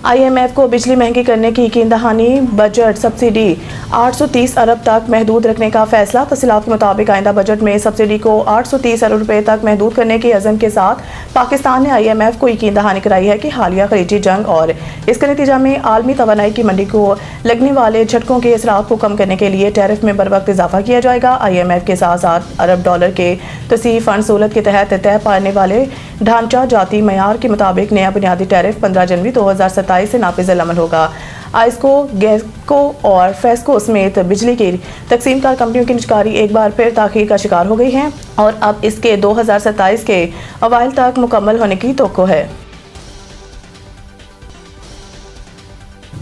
IMF को बिजली महंगी करने की यकीन दहानी, बजट सब्सिडी 830 अरब तक महदूद रखने का फैसला। तफसीलात के मुताबिक आइंदा बजट में सब्सिडी को 830 अरब रुपए तक महदूद करने के अज़म के साथ पाकिस्तान ने IMF को यकीन दहानी कराई है कि हालिया खलीजी जंग और इसके नतीजा में आलमी तवानाई की मंडी को लगने वाले झटकों के असरात को कम करने के लिए टैरिफ में बर वक्त इजाफा किया जाएगा। IMF के साथ $7 अरब के तोसी फंड सहूलत के तहत तय पाने वाले ढांचा जाती मयार के मुताबिक नया बुनियादी टैरिफ 15 जनवरी 2027 से नाफिज अमल होगा। आइस्को, गैसको और फेस्को समेत बिजली की तकसीमकार कंपनियों की निजकारी एक बार फिर ताखीर का शिकार हो गई हैं और अब इसके 2027 के अवाइल तक मुकम्मल होने की तवक्को है।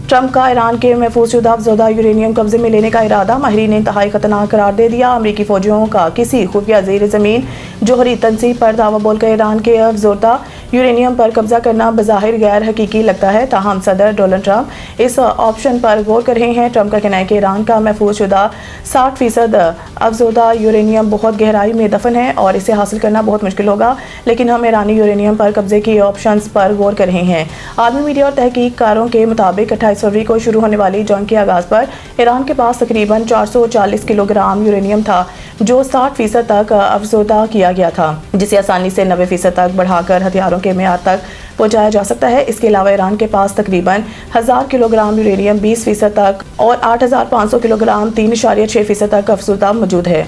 ट्रंप का ईरान के महफूज शुदा अफज़ोदा यूरेनियम कब्जे में लेने का इरादा, माहिरीन ने इंतहाई खतरनाक करार दे दिया। अमरीकी फौजियों का किसी खुफिया ज़ेर ज़मीन जोहरी तनसीब पर दावा बोलकर ईरान के अफज़ोदा यूरेनियम पर कब्जा करना बज़ाहिर गैर हकीकी लगता है, ताहम सदर डोनाल्ड ट्रंप इस ऑप्शन पर गौर कर रहे हैं। ट्रंप का कहना है कि ईरान का महफूज शुदा 60% अफज़ोदा यूरेनियम बहुत गहराई में दफन है और इसे हासिल करना बहुत मुश्किल होगा, लेकिन हम ईरानी यूरेनियम पर कब्जे के ऑप्शन पर गौर कर रहे हैं। आलमी मीडिया और तहकीककारों के मुताबिक 28 फरवरी को शुरू होने वाली जंग के आगाज पर ईरान के पास तकरीबन 440 किलोग्राम यूरेनियम था, जो 60% तक अफज़ोदा किया गया था, जिसे आसानी से 90% तक बढ़ाकर हथियारों के मेयार तक पहुंचाया जा सकता है। इसके अलावा ईरान के पास तकरीबन 1000 किलोग्राम यूरेनियम 20% तक और 8500 किलोग्राम 3.6% तक अफज़ोदा मौजूद है।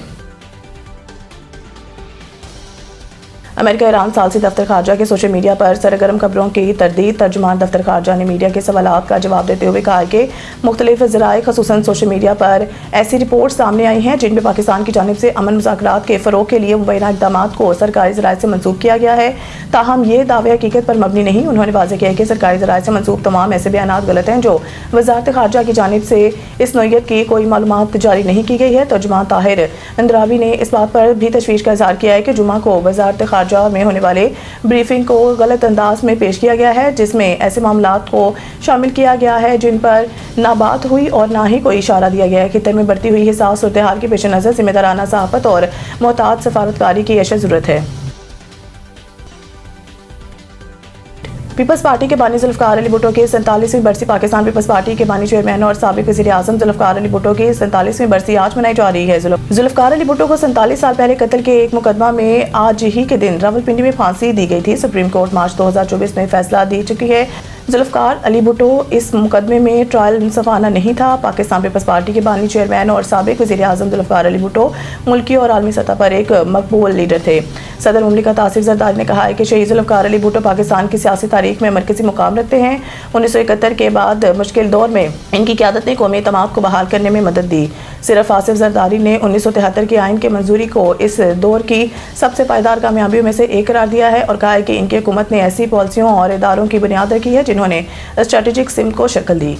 अमेरिका ईरान सालसी दफ्तर खारजा के सोशल मीडिया पर सरगर्म खबरों की तरदीद। तर्जुमान दफ्तर खारजा ने मीडिया के सवालात का जवाब देते हुए कहा कि मुख्तलिफ ज़राए ख़ुसूसन सोशल मीडिया पर ऐसी रिपोर्ट सामने आई हैं जिनमें पाकिस्तान की जानिब से अमन मुज़ाकरात के फ़रोग़ के लिए मुबैना इक़दाम को सरकारी ज़राए से मनसूब किया गया है, ताहम ये दावे हकीकत पर मबनी नहीं। उन्होंने वाज़ेह किया कि सरकारी ज़राए से मनसूब तमाम ऐसे बयानात गलत हैं जो वज़ारत खारजा की जानिब से इस नौइयत की कोई मालूमात जारी नहीं की गई है। तर्जुमान ताहिर अंद्रावी ने इस बात पर भी तशवीश का इज़हार किया है कि जुमा को वज़ारत खारजा में होने वाले ब्रीफिंग को गलत अंदाज में पेश किया गया है, जिसमें ऐसे मामलात को शामिल किया गया है जिन पर ना बात हुई और ना ही कोई इशारा दिया गया है। खित्ते में बढ़ती हुई हिसास सूरत हाल के पेश नज़र जिम्मेदाराना सहाफ़त और मोहतात सफारतकारी की अशद ज़रूरत है। पीपल्स पार्टी के बानी जुल्फ़िकार अली भुट्टो की 47वीं बरसी। पाकिस्तान पीपल्स पार्टी के बानी चेयरमैन और साबिक़ वज़ीर आज़म जुल्फ़िकार अली भुट्टो की 47वीं बरसी आज मनाई जा रही है। जुल्फ़िकार अली भुट्टो को 47 साल पहले कत्ल के एक मुकदमा में आज ही के दिन रावलपिंडी में फांसी दी गई थी। सुप्रीम कोर्ट मार्च 2024 में फैसला दे चुकी है। जुल्फ़िकार अली भुट्टो इस मुकदमे में ट्रायल मुनसफाना नहीं था। पाकिस्तान पीपल्स पार्टी के बानी चेयरमैन और साबिक़ वज़ीर आज़म जुल्फ़िकार अली भुट्टो मुल्की और आलमी सतह पर एक मकबूल लीडर थे। सदर मुमलिकत आसिफ ज़रदारी ने कहा है कि शहीद जुल्फ़िकार अली भुट्टो पाकिस्तान की सियासी तारीख में मरकज़ी मुकाम रखते हैं। 1971 के बाद मुश्किल दौर में इनकी क़यादत ने कौमी एतमाद को बहाल करने में मदद दी। सिर्फ आसिफ ज़रदारी ने 1973 के आइन के मंजूरी को इस दौर की सबसे पायदार कामयाबियों में से एक करार दिया है और कहा है कि इनकी हुकूमत ने ऐसी पॉलिसियों और इदारों की बुनियाद रखी है जिन्होंने स्ट्रेटेजिक सिम को शक्ल दी।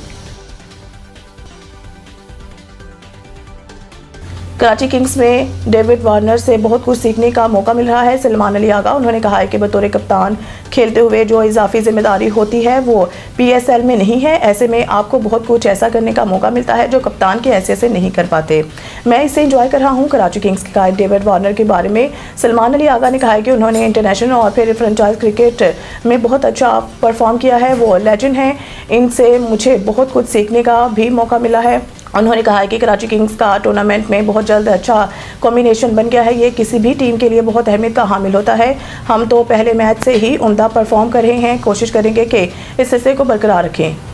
कराची किंग्स में डेविड वार्नर से बहुत कुछ सीखने का मौका मिल रहा है। सलमान अली आगा, उन्होंने कहा है कि बतौर कप्तान खेलते हुए जो इजाफी जिम्मेदारी होती है वो PSL में नहीं है। ऐसे में आपको बहुत कुछ ऐसा करने का मौका मिलता है जो कप्तान की हैसियत से नहीं कर पाते। मैं इसे एंजॉय कर रहा हूँ। कराची किंग्स के कायद डेविड वार्नर के बारे में सलमान अली आगा ने कहा है कि उन्होंने इंटरनेशनल और फिर फ्रेंचाइज क्रिकेट में बहुत अच्छा परफॉर्म किया है। वो लेजेंड हैं, इनसे मुझे बहुत कुछ सीखने का भी मौका मिला है। उन्होंने कहा है कि कराची किंग्स का टूर्नामेंट में बहुत जल्द अच्छा कॉम्बिनेशन बन गया है। ये किसी भी टीम के लिए बहुत अहमियत का हामिल होता है। हम तो पहले मैच से ही उम्दा परफॉर्म कर रहे हैं, कोशिश करेंगे कि इस हिस्से को बरकरार रखें।